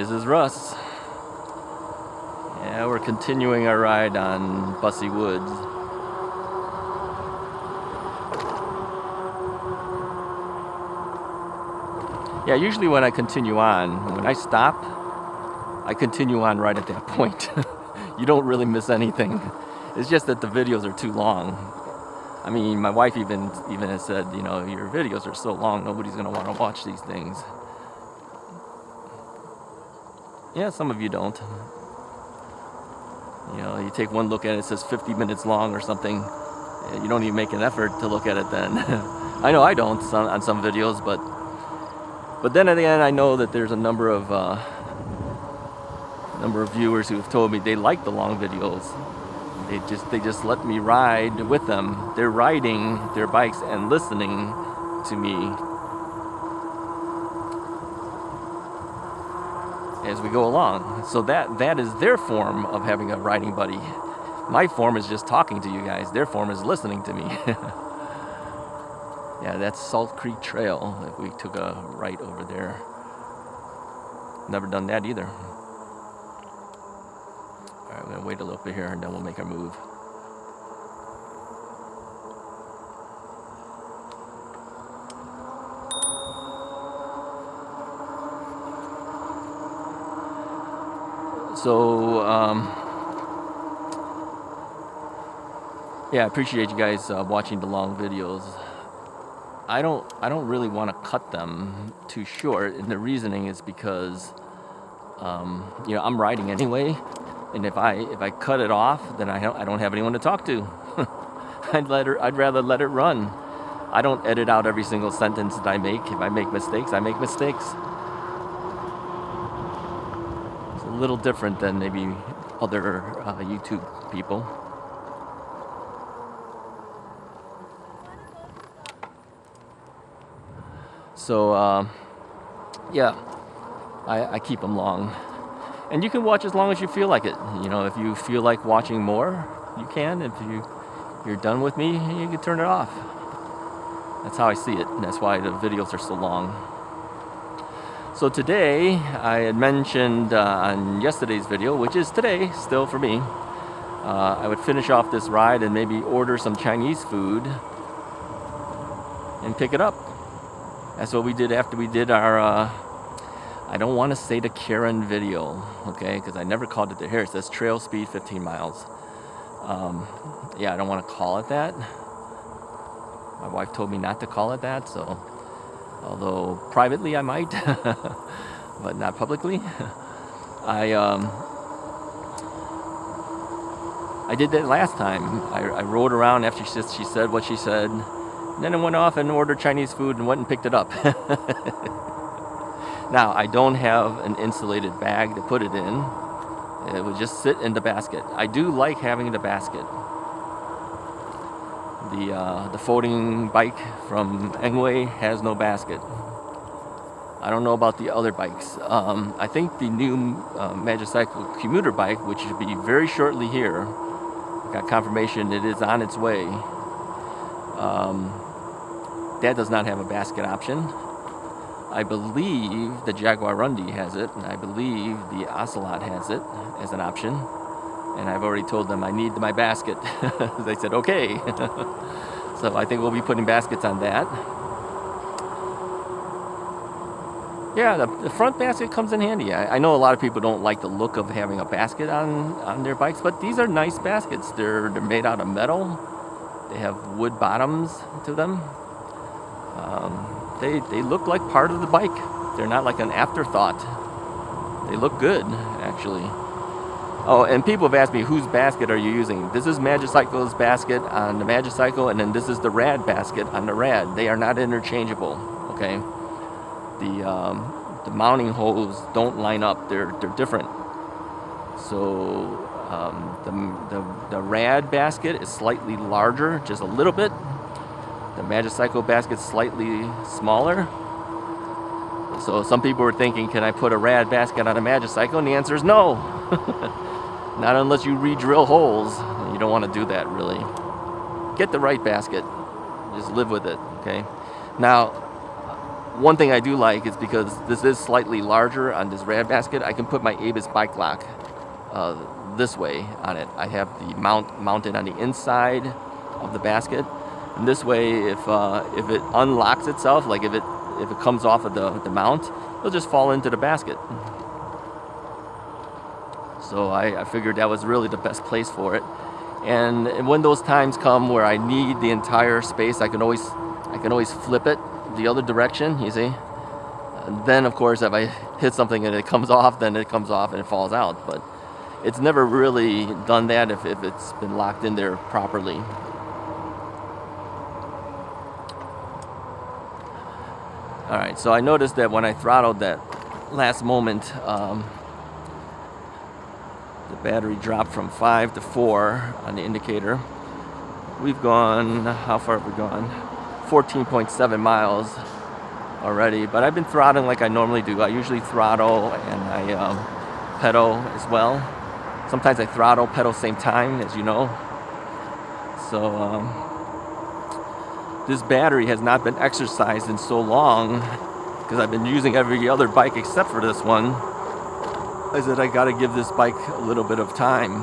This is Russ. Yeah, we're continuing our ride on Bussy Woods. Yeah, usually when I continue on, when I stop, I continue on right at that point. You don't really miss anything. It's just that the videos are too long. I mean, my wife even has said, you know, your videos are so long, nobody's going to want to watch these things. Yeah, some of you don't. You know, you take one look at it, it says 50 minutes long or something. You don't even make an effort to look at it then. I know I don't on some videos, but then at the end I know that there's a number of viewers who have told me they like the long videos. They just let me ride with them. They're riding their bikes and listening to me as we go along. So that is their form of having a riding buddy. My form is just talking to you guys. Their form is listening to me. Yeah, that's Salt Creek Trail. If we took a right over there. Never done that either. Alright, we're gonna wait a little bit here and then we'll make our move. So, yeah, I appreciate you guys watching the long videos. I don't really want to cut them too short, and the reasoning is because, you know, I'm riding anyway, and if I cut it off, then I don't have anyone to talk to. I'd rather let it run. I don't edit out every single sentence that I make. If I make mistakes, I make mistakes. A little different than maybe other YouTube people. So yeah, I keep them long, and you can watch as long as you feel like it. You know, if you feel like watching more, you can. If you're done with me, you can turn it off. That's how I see it, and that's why the videos are so long. So today, I had mentioned on yesterday's video, which is today still for me, I would finish off this ride and maybe order some Chinese food and pick it up. That's what we did after we did our, I don't want to say the Karen video, okay, because I never called it the here. It says trail speed 15 miles. Yeah, I don't want to call it that. My wife told me not to call it that, so... Although privately I might, but not publicly. I did that last time. I rode around after she said what she said. And then I went off and ordered Chinese food and went and picked it up. Now, I don't have an insulated bag to put it in. It would just sit in the basket. I do like having the basket. The folding bike from Engwe has no basket. I don't know about the other bikes. I think the new Magicycle commuter bike, which should be very shortly here, got confirmation it is on its way. That does not have a basket option. I believe the Jaguar Rundi has it, and I believe the Ocelot has it as an option. And I've already told them I need my basket. They said, okay. So I think we'll be putting baskets on that. Yeah, the front basket comes in handy. I know a lot of people don't like the look of having a basket on their bikes, but these are nice baskets. They're made out of metal. They have wood bottoms to them. They look like part of the bike. They're not like an afterthought. They look good, actually. Oh, and people have asked me, whose basket are you using? This is Magicycle's basket on the Magicycle, and then this is the Rad basket on the Rad. They are not interchangeable, okay? The mounting holes don't line up. They're different. So the Rad basket is slightly larger, just a little bit. The Magicycle basket is slightly smaller. So some people were thinking, can I put a Rad basket on a Magicycle? And the answer is no. Not unless you re-drill holes. You don't want to do that, really. Get the right basket. Just live with it, okay? Now, One thing I do like is because this is slightly larger on this rad basket, I can put my Ebis bike lock this way on it. I have the mounted on the inside of the basket, and this way, if it unlocks itself, like if it comes off of the mount, it'll just fall into the basket. So I figured that was really the best place for it. And when those times come where I need the entire space, I can always flip it the other direction, you see. And then, of course, if I hit something and it comes off, then it comes off and it falls out. But it's never really done that if it's been locked in there properly. All right, so I noticed that when I throttled that last moment, the battery dropped from 5 to 4 on the indicator. We've gone, how far have we gone? 14.7 miles already, but I've been throttling like I normally do. I usually throttle and I pedal as well. Sometimes I throttle, pedal same time, as you know. So this battery has not been exercised in so long because I've been using every other bike except for this one. I said I got to give this bike a little bit of time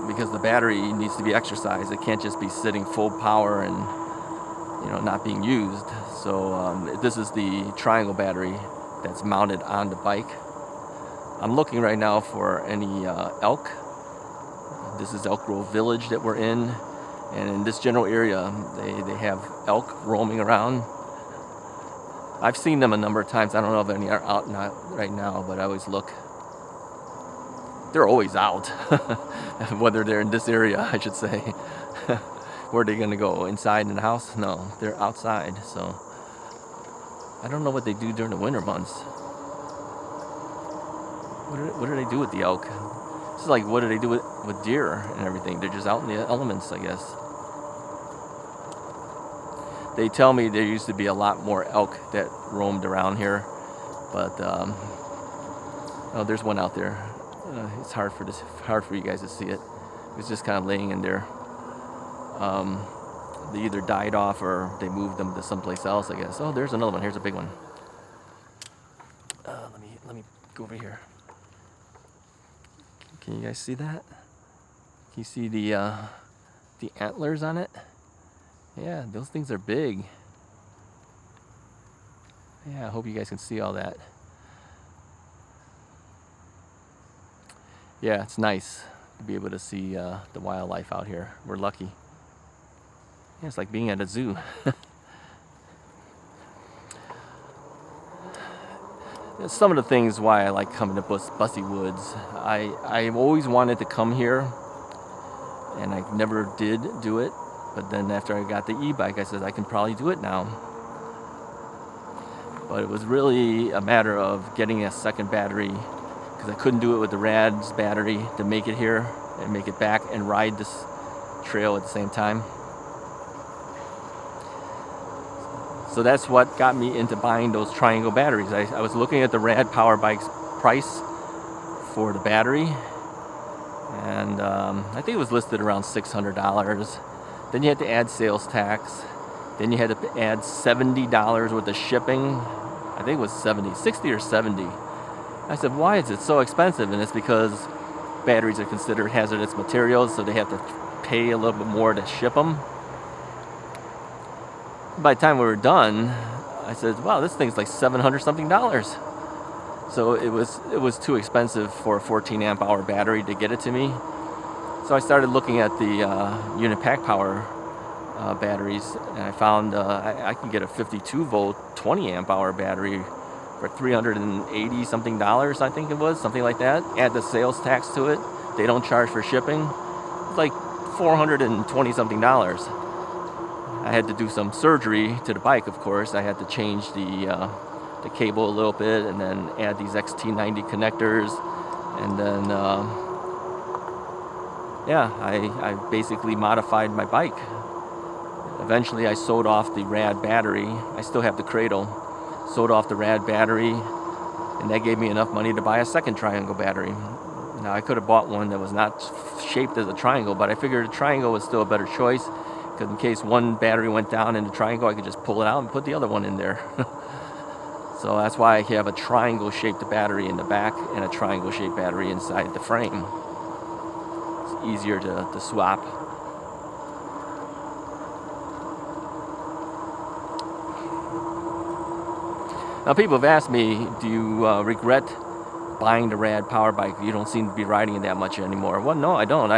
because the battery needs to be exercised. It can't just be sitting full power and not being used. So this is the triangle battery that's mounted on the bike. I'm looking right now for any elk. This is Elk Grove Village that we're in, and in this general area they have elk roaming around. I've seen them a number of times. I don't know if any are out right now, but I always look. They're always out, whether they're in this area, I should say. Where are they going to go? Inside in the house? No, they're outside. So I don't know what they do during the winter months. What do they do with the elk? This is like, what do they do with deer and everything? They're just out in the elements, I guess. They tell me there used to be a lot more elk that roamed around here, but oh, there's one out there. It's hard for you guys to see it. It's just kind of laying in there. They either died off or they moved them to someplace else, I guess. Oh, there's another one. Here's a big one. Let me go over here. Can you guys see that? Can you see the antlers on it? Yeah, those things are big. Yeah, I hope you guys can see all that. Yeah, it's nice to be able to see the wildlife out here. We're lucky. Yeah, it's like being at a zoo. Some of the things why I like coming to Bussy Woods. I've always wanted to come here, and I never did do it. But then after I got the e-bike, I said I can probably do it now. But it was really a matter of getting a second battery, because I couldn't do it with the Rad's battery to make it here and make it back and ride this trail at the same time. So that's what got me into buying those triangle batteries. I was looking at the Rad Power Bike's price for the battery, and I think it was listed around $600. Then you had to add sales tax. Then you had to add $70 worth of shipping. I think it was 60 or 70. I said, why is it so expensive? And it's because batteries are considered hazardous materials, so they have to pay a little bit more to ship them. By the time we were done, I said, wow, this thing's like $700 something. So it was too expensive for a 14 amp hour battery to get it to me. So I started looking at the unit pack power batteries, and I found I can get a 52 volt 20 amp hour battery for $380 something, I think it was, something like that. Add the sales tax to it. They don't charge for shipping. It's like $420 something. I had to do some surgery to the bike, of course. I had to change the cable a little bit, and then add these XT90 connectors, and then I basically modified my bike. Eventually I sold off the Rad battery. I still have the cradle. Sold off the Rad battery, and that gave me enough money to buy a second triangle battery. Now I could have bought one that was not shaped as a triangle, but I figured a triangle was still a better choice. because in case one battery went down in the triangle, I could just pull it out and put the other one in there. So that's why I have a triangle-shaped battery in the back and a triangle-shaped battery inside the frame. It's easier to swap. Now people have asked me, do you regret buying the rad power bike? You don't seem to be riding it that much anymore. Well, no, I don't.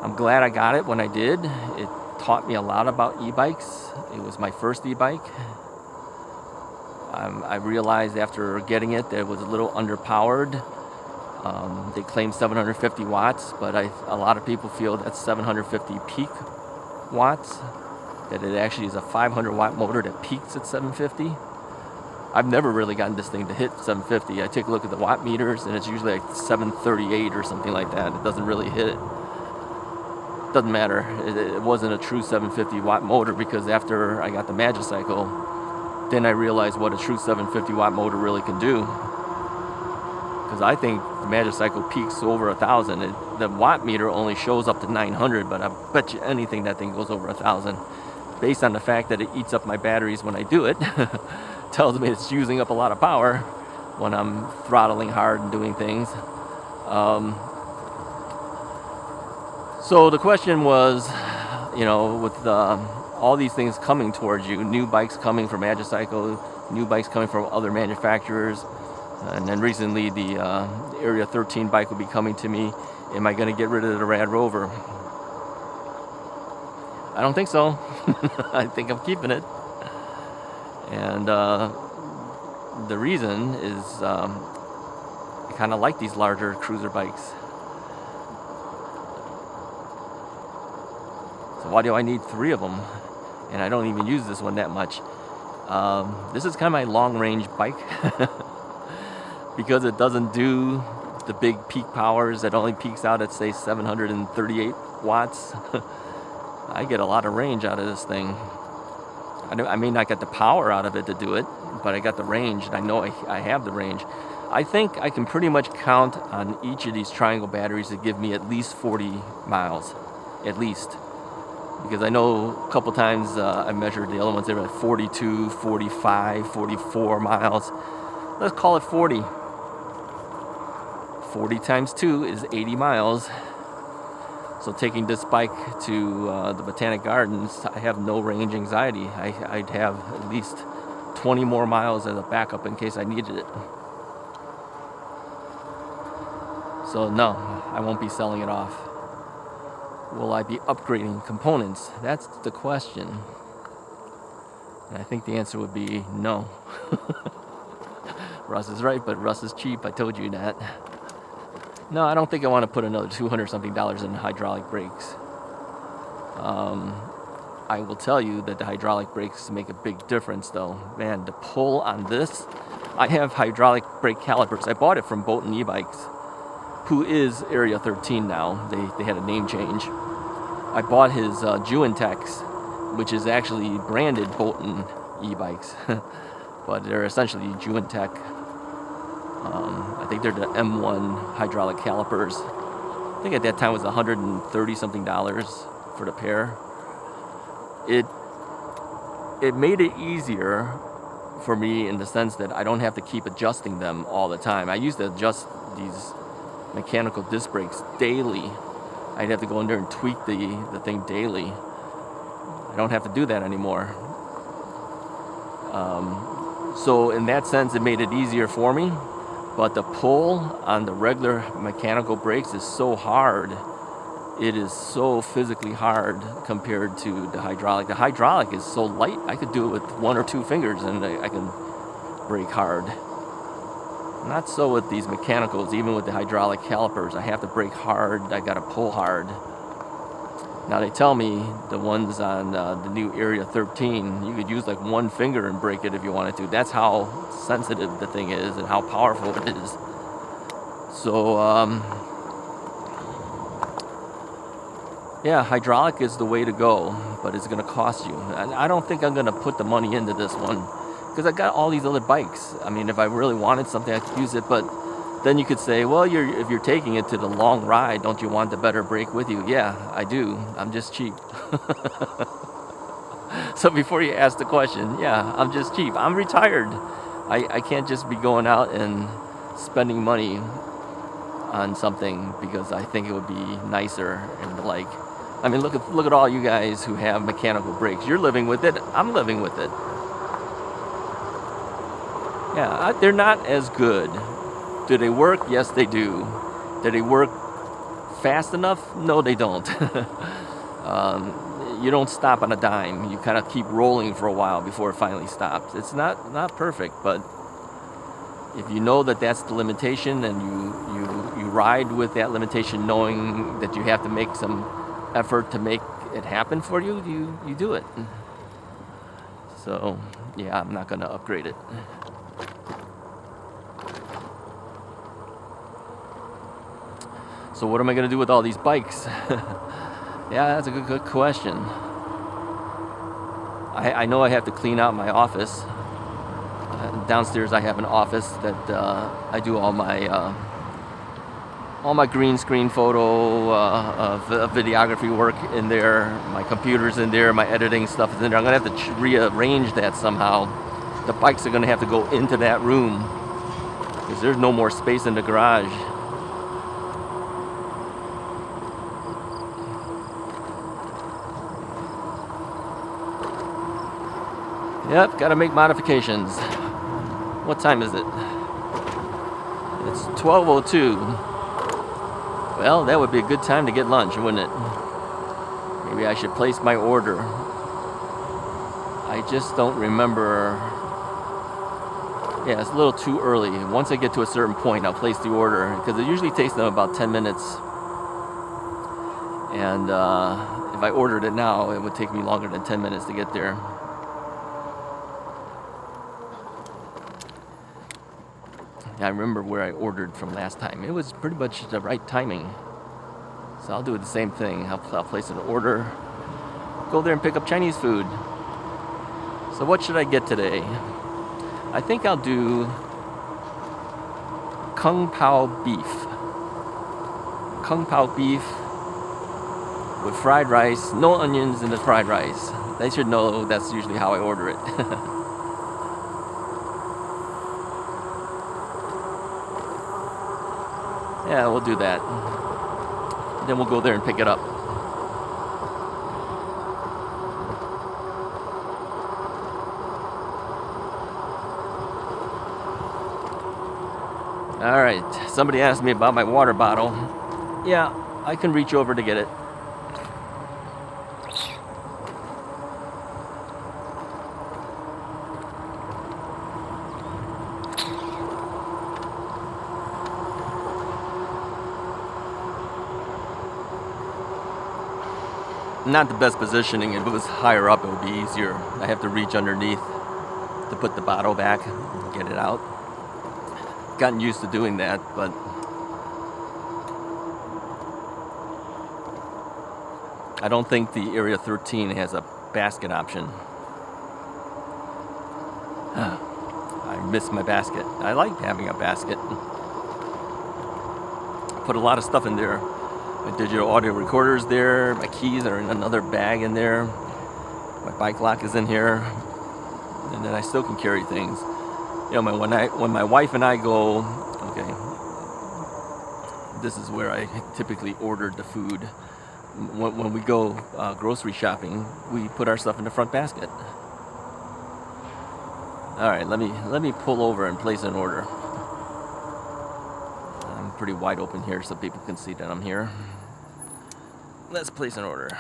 I'm glad I got it when I did. It taught me a lot about e-bikes. It was my first e-bike. I realized after getting it that it was a little underpowered. They claim 750 watts, but a lot of people feel that's 750 peak watts. That it actually is a 500 watt motor that peaks at 750. I've never really gotten this thing to hit 750. I take a look at the watt meters and it's usually like 738 or something like that. It doesn't really hit it. Doesn't matter. It wasn't a true 750 watt motor because after I got the Magicycle, then I realized what a true 750 watt motor really can do. Because I think the Magicycle peaks over 1,000. The watt meter only shows up to 900, but I bet you anything that thing goes over 1,000. Based on the fact that it eats up my batteries when I do it, tells me it's using up a lot of power when I'm throttling hard and doing things. So the question was, with all these things coming towards you, new bikes coming from Magicycle, new bikes coming from other manufacturers, and then recently the Area 13 bike will be coming to me. Am I going to get rid of the Rad Rover? I don't think so. I think I'm keeping it. And the reason is I kind of like these larger cruiser bikes. So why do I need 3 of them? And I don't even use this one that much. This is kind of my long-range bike. Because it doesn't do the big peak powers. It only peaks out at, say, 738 watts. I get a lot of range out of this thing. I may not get the power out of it to do it, but I got the range, and I know I have the range. I think I can pretty much count on each of these triangle batteries to give me at least 40 miles, at least. Because I know a couple times I measured the other ones, they were at 42, 45, 44 miles. Let's call it 40. 40 times 2 is 80 miles. So taking this bike to the Botanic Gardens, I have no range anxiety. I'd have at least 20 more miles as a backup in case I needed it. So no, I won't be selling it off. Will I be upgrading components? That's the question. And I think the answer would be no. Russ is right, but Russ is cheap. I told you that. No, I don't think I want to put another $200-something in hydraulic brakes. I will tell you that the hydraulic brakes make a big difference, though. Man, the pull on this, I have hydraulic brake calipers. I bought it from Bolton E-Bikes, who is Area 13 now. They had a name change. I bought his Juintex, which is actually branded Bolton E-Bikes, but they're essentially Juintech. I think they're the M1 hydraulic calipers. I think at that time it was $130-something for the pair. It made it easier for me in the sense that I don't have to keep adjusting them all the time. I used to adjust these mechanical disc brakes daily. I'd have to go in there and tweak the thing daily. I don't have to do that anymore. So in that sense, it made it easier for me. But the pull on the regular mechanical brakes is so hard. It is so physically hard compared to the hydraulic. The hydraulic is so light, I could do it with 1 or 2 fingers and I can brake hard. Not so with these mechanicals, even with the hydraulic calipers. I have to brake hard, I gotta pull hard. Now they tell me the ones on the new Area 13, you could use like 1 finger and brake it if you wanted to. That's how sensitive the thing is and how powerful it is. So, yeah, hydraulic is the way to go, but it's gonna cost you. And I don't think I'm gonna put the money into this one because I got all these other bikes. I mean, if I really wanted something, I could use it, but Then you could say, well, if you're taking it to the long ride, don't you want the better brake with you? Yeah, I do. I'm just cheap. So before you ask the question, yeah, I'm just cheap. I'm retired. I can't just be going out and spending money on something because I think it would be nicer and the like. I mean, look at all you guys who have mechanical brakes. You're living with it. I'm living with it. Yeah, they're not as good. Do they work? Yes, they do. Do they work fast enough? No, they don't. You don't stop on a dime. You kind of keep rolling for a while before it finally stops. It's not perfect, but if you know that that's the limitation and you ride with that limitation knowing that you have to make some effort to make it happen for you, you do it. So, yeah, I'm not going to upgrade it. So what am I going to do with all these bikes? Yeah, that's a good question. I know I have to clean out my office. Downstairs I have an office that I do all my green screen photo, videography work in there. My computer's in there. My editing stuff is in there. I'm going to have to rearrange that somehow. The bikes are going to have to go into that room because there's no more space in the garage. Yep, gotta make modifications. What time is it? It's 12:02. Well, that would be a good time to get lunch, wouldn't it? Maybe I should place my order. I just don't remember. Yeah, it's a little too early. Once I get to a certain point, I'll place the order because it usually takes them about 10 minutes. And if I ordered it now, it would take me longer than 10 minutes to get there. I remember where I ordered from last time. It was pretty much the right timing. So I'll do the same thing. I'll place an order, go there and pick up Chinese food. So what should I get today? I think I'll do Kung Pao beef. Kung Pao beef with fried rice, no onions in the fried rice. They should know that's usually how I order it. Yeah, we'll do that. Then we'll go there and pick it up. All right, somebody asked me about my water bottle. Yeah, I can reach over to get it. Not the best positioning. If it was higher up, it would be easier. I have to reach underneath to put the bottle back and get it out. Gotten used to doing that, but I don't think the Area 13 has a basket option. I miss my basket. I like having a basket. Put a lot of stuff in there. My digital audio recorder's there. My keys are in another bag in there. My bike lock is in here. And then I still can carry things. You know, when my wife and I go, okay, this is where I typically ordered the food. When we go grocery shopping, we put our stuff in the front basket. All right, let me pull over and place an order. I'm pretty wide open here so people can see that I'm here. Let's place an order.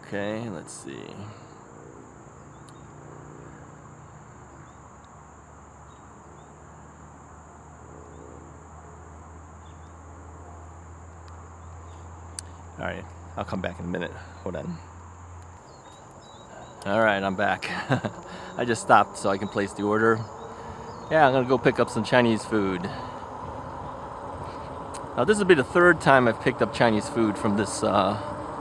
Okay, let's see. All right, I'll come back in a minute. Hold on. All right, I'm back. I just stopped so I can place the order. Yeah, I'm gonna go pick up some Chinese food. Now this will be the third time I've picked up Chinese food from this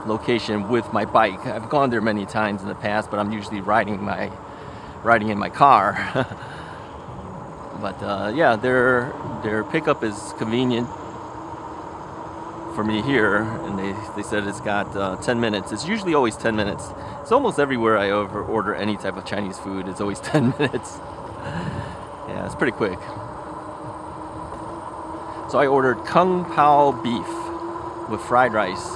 location with my bike. I've gone there many times in the past, but I'm usually riding in my car. But yeah, their pickup is convenient for me here, and they said it's got 10 minutes. It's usually always 10 minutes. It's almost everywhere I order any type of Chinese food. It's always 10 minutes. Yeah, it's pretty quick. So I ordered Kung Pao beef with fried rice.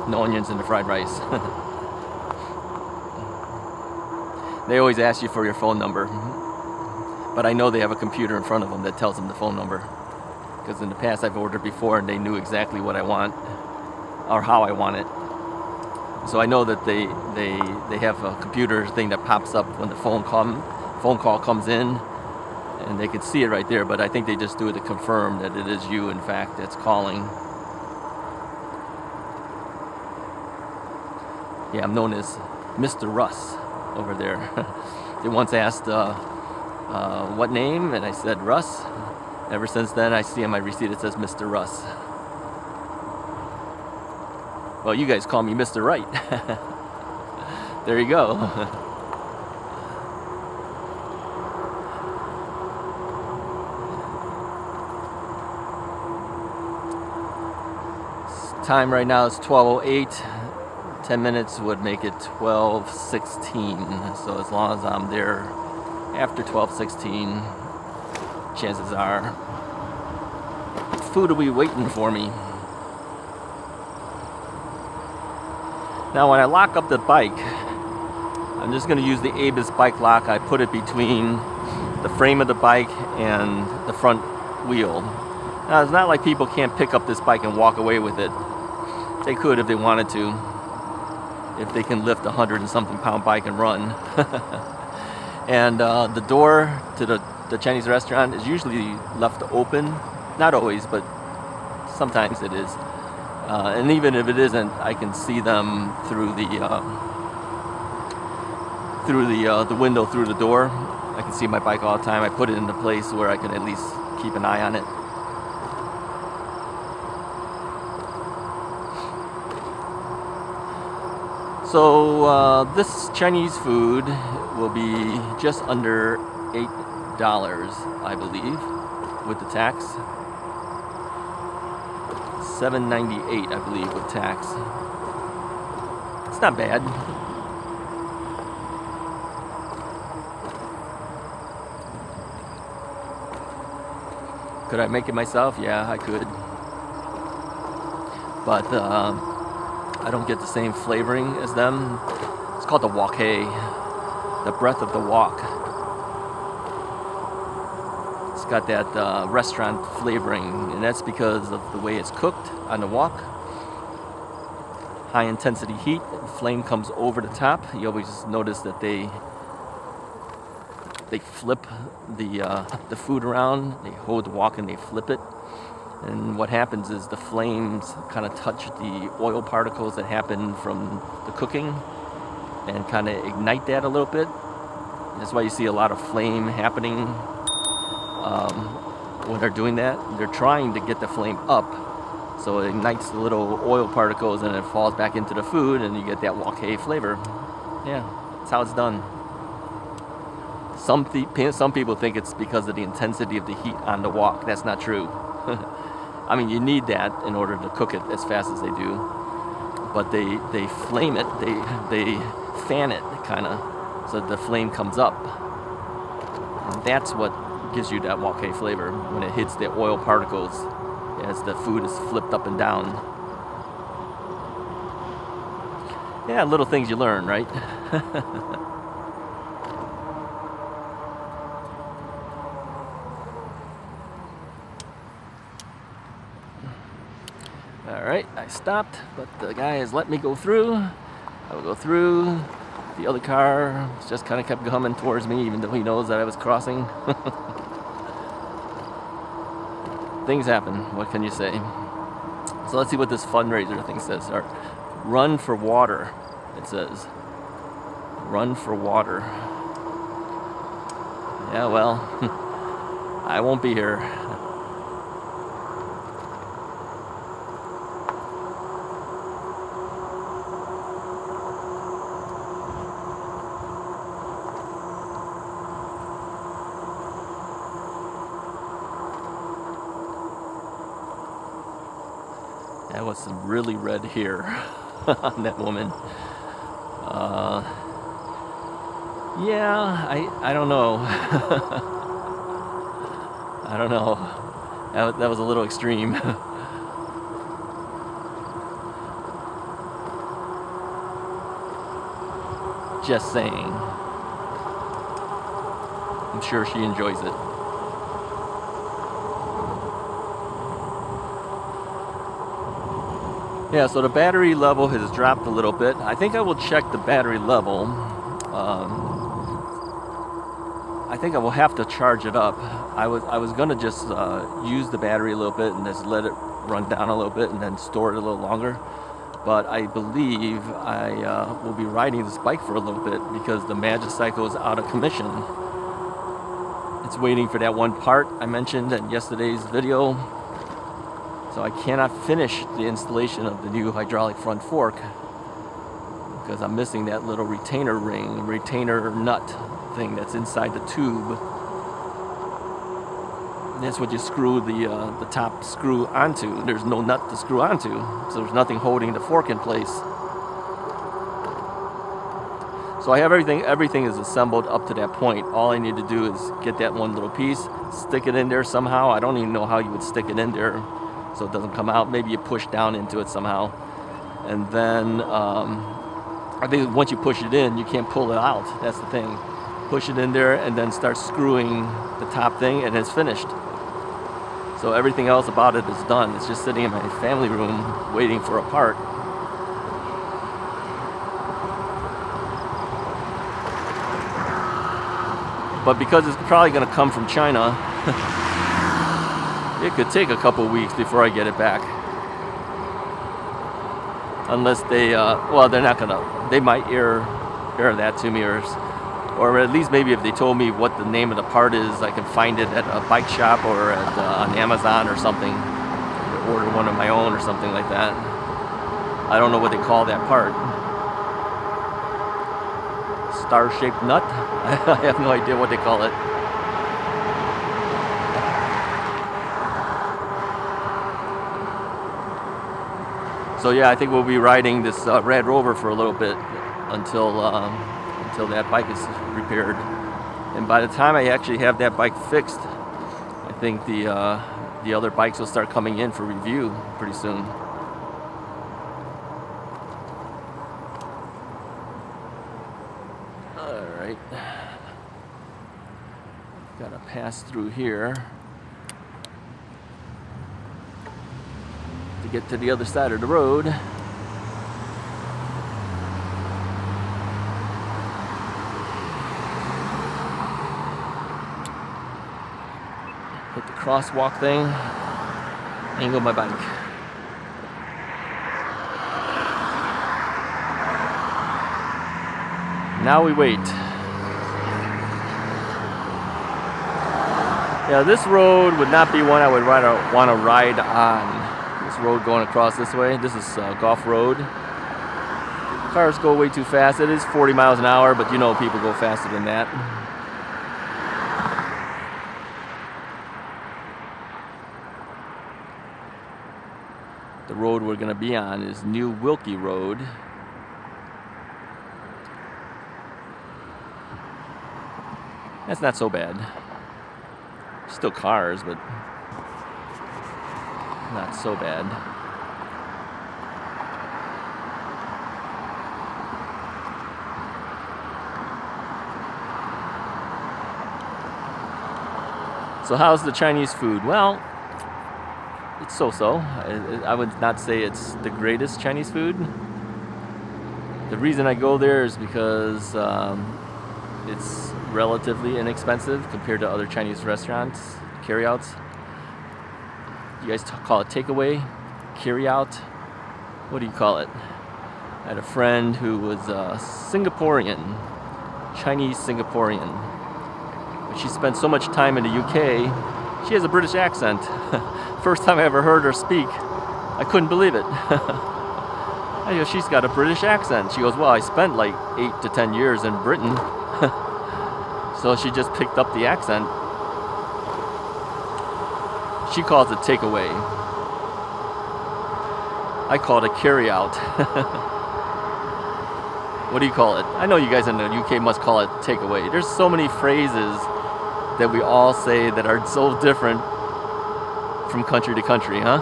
No onions in the fried rice. They always ask you for your phone number. But I know they have a computer in front of them that tells them the phone number. Because in the past I've ordered before and they knew exactly what I want or how I want it. So I know that they have a computer thing that pops up when the phone call comes in, and they can see it right there, but I think they just do it to confirm that it is you, in fact, that's calling. Yeah, I'm known as Mr. Russ over there. They once asked what name, and I said Russ. Ever since then, I see on my receipt it says Mr. Russ. Well, you guys call me Mr. Right. There you go. Time right now is 12:08. 10 minutes would make it 12:16. So as long as I'm there after 12:16, chances are food will be waiting for me. Now when I lock up the bike, I'm just going to use the Ebikes bike lock. I put it between the frame of the bike and the front wheel. Now it's not like people can't pick up this bike and walk away with it. They could if they wanted to, if they can lift a 100 and something pound bike and run. And the door to the Chinese restaurant is usually left open. Not always, but sometimes it is. And even if it isn't, I can see them through the window through the door. I can see my bike all the time. I put it in a place where I can at least keep an eye on it. So this Chinese food will be just under $8, I believe, with the tax. $7.98, I believe, with tax. It's not bad. Could I make it myself? Yeah, I could. But I don't get the same flavoring as them. It's called the wok hei, the breath of the wok. It's got that restaurant flavoring, and that's because of the way it's cooked on the wok. High intensity heat, the flame comes over the top. You always notice that they flip the food around. They hold the wok and they flip it. And what happens is the flames kind of touch the oil particles that happen from the cooking and kind of ignite that a little bit. That's why you see a lot of flame happening when they're doing that. They're trying to get the flame up, so it ignites the little oil particles and it falls back into the food, and you get that wok hei flavor. Yeah, that's how it's done. Some people think it's because of the intensity of the heat on the wok. That's not true. I mean, you need that in order to cook it as fast as they do. But they flame it, they fan it kind of, so the flame comes up. And that's what gives you that wok hei flavor, when it hits the oil particles as the food is flipped up and down. Yeah, little things you learn, right? Alright, I stopped, but the guy has let me go through. I will go through. The other car just kind of kept coming towards me, even though he knows that I was crossing. Things happen, what can you say? So let's see what this fundraiser thing says. Run for water, it says. Run for water. Yeah, well, I won't be here. That was some really red hair on that woman. Yeah, I don't know. I don't know. That was a little extreme. Just saying. I'm sure she enjoys it. Yeah, so the battery level has dropped a little bit. I think I will check the battery level. I think I will have to charge it up. I was gonna just use the battery a little bit and just let it run down a little bit and then store it a little longer. But I believe I will be riding this bike for a little bit because the Magicycle is out of commission. It's waiting for that one part I mentioned in yesterday's video. So I cannot finish the installation of the new hydraulic front fork because I'm missing that little retainer ring, retainer nut thing that's inside the tube. And that's what you screw the top screw onto. There's no nut to screw onto, so there's nothing holding the fork in place. So I have everything is assembled up to that point. All I need to do is get that one little piece, stick it in there somehow. I don't even know how you would stick it in there so it doesn't come out. Maybe you push down into it somehow. And then I think once you push it in, you can't pull it out. That's the thing. Push it in there and then start screwing the top thing and it's finished. So everything else about it is done. It's just sitting in my family room waiting for a part. But because it's probably going to come from China, it could take a couple weeks before I get it back. Unless they, well, they're not going to, they might air that to me, or at least maybe if they told me what the name of the part is, I can find it at a bike shop or at, on Amazon or something, or order one of my own or something like that. I don't know what they call that part. Star-shaped nut? I have no idea what they call it. So yeah, I think we'll be riding this Red Rover for a little bit until that bike is repaired. And by the time I actually have that bike fixed, I think the other bikes will start coming in for review pretty soon. Alright. Gotta pass through here to get to the other side of the road. Hit the crosswalk thing, angle my bike. Now we wait. Yeah, this road would not be one I would want to ride on. This road going across this way, this is Gulf Road. Cars go way too fast. It is 40 miles an hour, but you know people go faster than that. The road we're going to be on is New Wilkie Road. That's not so bad. Still cars, but not so bad. So how's the Chinese food? Well, it's so-so. I would not say it's the greatest Chinese food. The reason I go there is because it's relatively inexpensive compared to other Chinese restaurants, carryouts. You guys call it takeaway, carryout? What do you call it? I had a friend who was Singaporean, Chinese Singaporean. But she spent so much time in the UK, she has a British accent. First time I ever heard her speak, I couldn't believe it. I go, she's got a British accent. She goes, well, I spent like 8 to 10 years in Britain. So she just picked up the accent. She calls it takeaway. I call it a carry-out. What do you call it? I know you guys in the UK must call it takeaway. There's so many phrases that we all say that are so different from country to country, huh?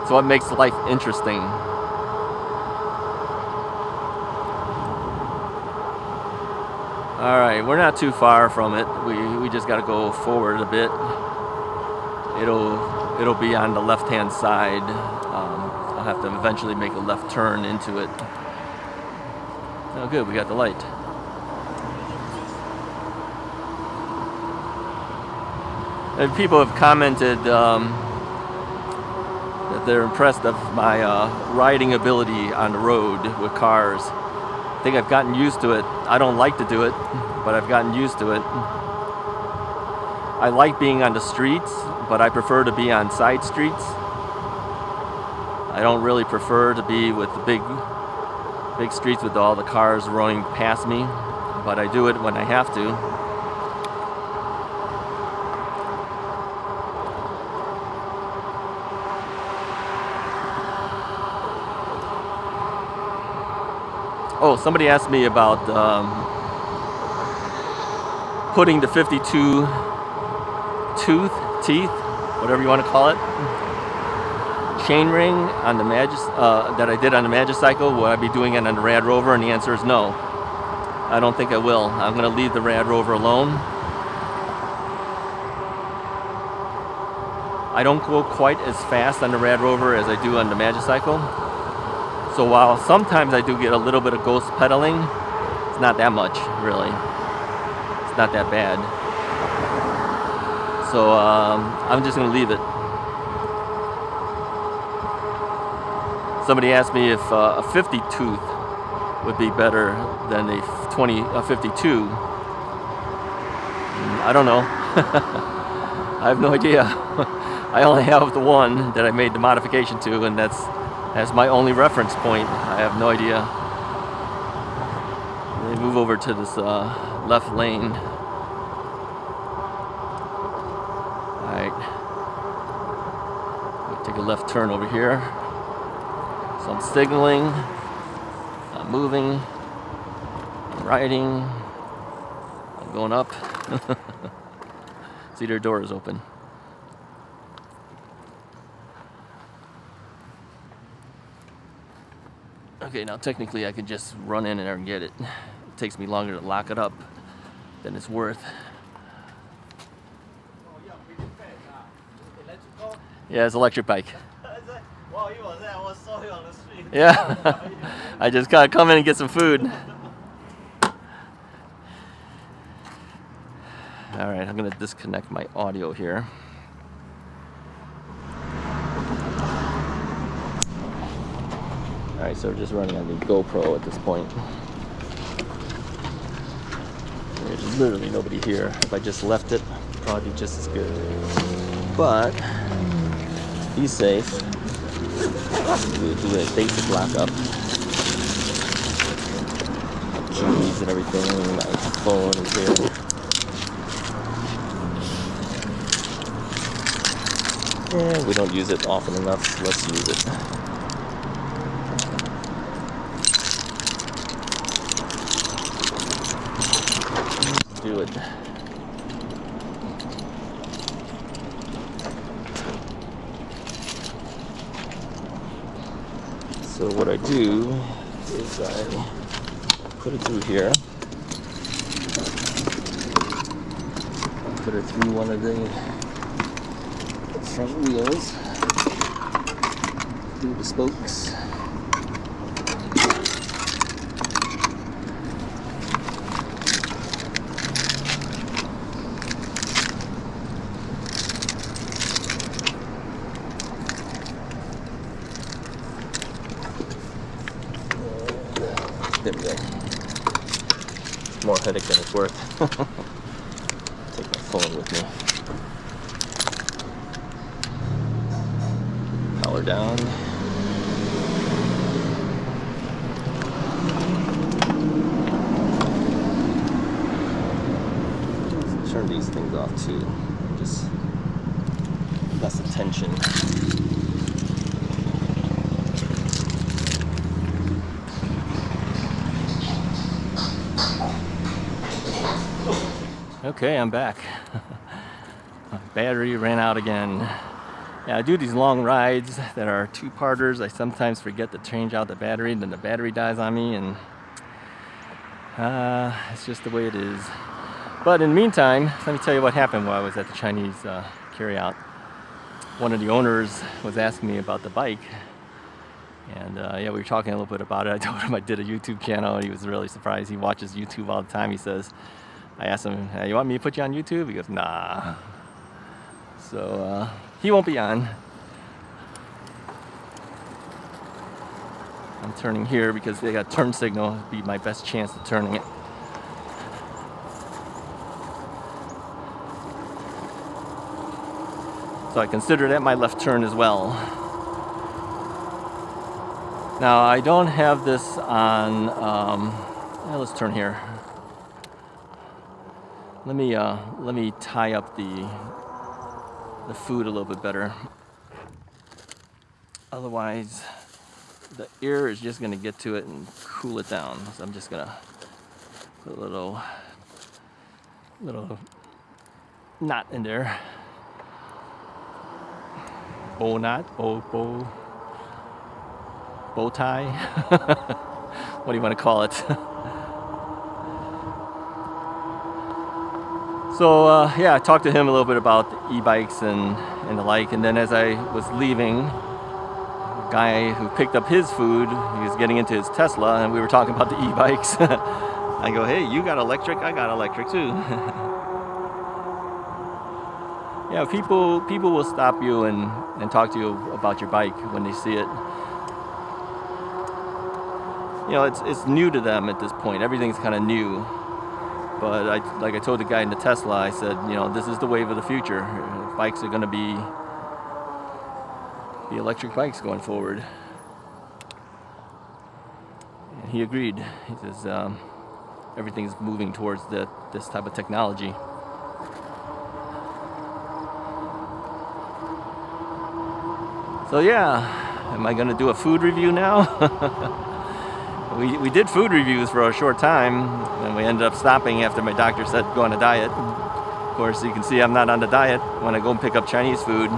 So what makes life interesting? All right, we're not too far from it. We just got to go forward a bit. It'll be on the left-hand side. I'll have to eventually make a left turn into it. Oh, good, we got the light. And people have commented that they're impressed of my riding ability on the road with cars. I think I've gotten used to it. I don't like to do it, but I've gotten used to it. I like being on the streets, but I prefer to be on side streets. I don't really prefer to be with the big streets with all the cars rolling past me, but I do it when I have to. Oh, somebody asked me about putting the 52 teeth, whatever you want to call it, chain ring on the that I did on the Magicycle. Will I be doing it on the Rad Rover? And the answer is no. I don't think I will. I'm going to leave the Rad Rover alone. I don't go quite as fast on the Rad Rover as I do on the Magicycle. So while sometimes I do get a little bit of ghost pedaling, it's not that much, really. It's not that bad. So I'm just going to leave it. Somebody asked me if a 50 tooth would be better than a 52. I don't know. I have no idea. I only have the one that I made the modification to, and that's my only reference point. I have no idea. They move over to this left lane. Alright. Take a left turn over here. So I'm signaling. I'm moving. I'm riding. I'm going up. See, their door is open. Okay, now technically I could just run in there and get it. It takes me longer to lock it up than it's worth. Yeah, it's an electric bike. Wow, you were there. I saw you on the street. Yeah, I just gotta come in and get some food. All right, I'm gonna disconnect my audio here. Alright, so we're just running on the GoPro at this point. There's literally nobody here. If I just left it, probably just as good. But, be safe. We'll do a basic lockup. Keys and everything. My phone is here. And we don't use it often enough, so let's use it. Do it. So what I do is I put it through here. Put it through one of the front wheels. Through the spokes. There we go. More headache than it's worth. Take my phone with me. Power down. Turn these things off too. Just That's the tension. Okay, I'm back. My battery ran out again. Yeah, I do these long rides that are two-parters. I sometimes forget to change out the battery, and then the battery dies on me, and it's just the way it is. But in the meantime, let me tell you what happened while I was at the Chinese carryout. One of the owners was asking me about the bike, and yeah, we were talking a little bit about it. I told him I did a YouTube channel, and he was really surprised. He watches YouTube all the time. He says, I asked him, hey, you want me to put you on YouTube? He goes, nah. So he won't be on. I'm turning here because they got turn signal. It'd be my best chance of turning it. So I consider that my left turn as well. Now I don't have this on, let's turn here. Let me tie up the food a little bit better. Otherwise, the air is just gonna get to it and cool it down. So I'm just gonna put a little knot in there. Bow knot, bow tie. What do you want to call it? So yeah, I talked to him a little bit about the e-bikes and the like, and then as I was leaving, a guy who picked up his food, he was getting into his Tesla, and we were talking about the e-bikes. I go, hey, you got electric, I got electric too. Yeah, people will stop you and talk to you about your bike when they see it. You know, it's new to them at this point. Everything's kind of new. But like I told the guy in the Tesla, I said, you know, this is the wave of the future. Bikes are going to be the electric bikes going forward. And he agreed. He says everything's moving towards this type of technology. So yeah, am I going to do a food review now? We did food reviews for a short time, and we ended up stopping after my doctor said go on a diet. Of course, you can see I'm not on the diet when I go and pick up Chinese food.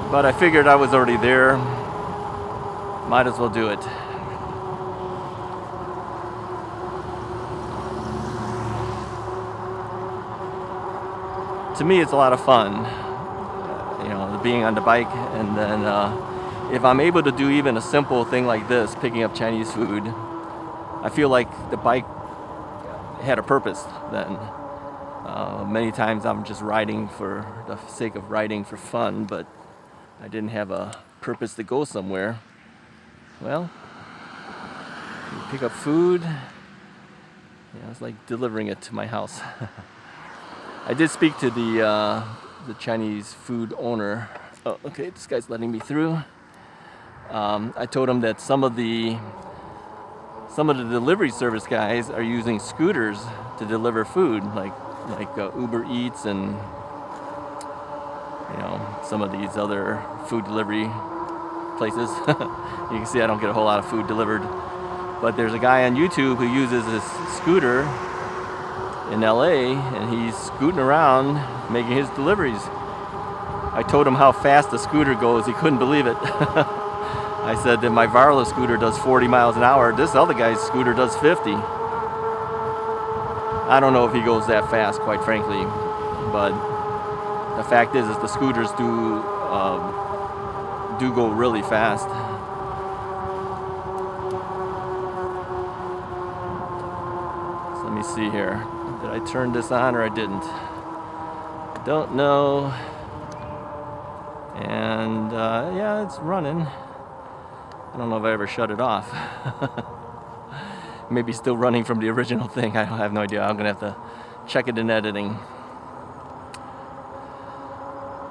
But I figured I was already there. Might as well do it. To me, it's a lot of fun. You know, being on the bike, and then if I'm able to do even a simple thing like this, picking up Chinese food, I feel like the bike had a purpose then. Many times I'm just riding for the sake of riding for fun, but I didn't have a purpose to go somewhere. Well, you pick up food, it's like delivering it to my house. I did speak to the Chinese food owner. Oh, okay, this guy's letting me through. I told him that some of the delivery service guys are using scooters to deliver food, like Uber Eats and some of these other food delivery places. You can see I don't get a whole lot of food delivered, but there's a guy on YouTube who uses this scooter in LA, and he's scooting around making his deliveries. I told him how fast the scooter goes. He couldn't believe it. I said that my Varla scooter does 40 miles an hour. This other guy's scooter does 50. I don't know if he goes that fast, quite frankly, but the fact is the scooters do go really fast. So let me see here. Did I turn this on or I didn't? Don't know. And yeah, it's running. I don't know if I ever shut it off. Maybe still running from the original thing. I have no idea. I'm gonna have to check it in editing.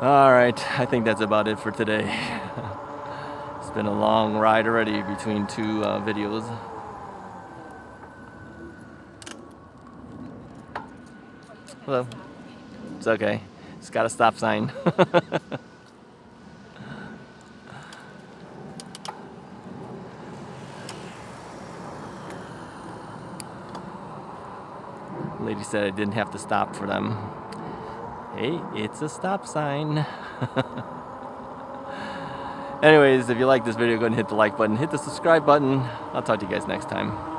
All right, I think that's about it for today. It's been a long ride already between two videos. Hello. It's okay. It's got a stop sign. Lady said I didn't have to stop for them. Hey, it's a stop sign. Anyways, if you like this video, go ahead and hit the like button, hit the subscribe button. I'll talk to you guys next time.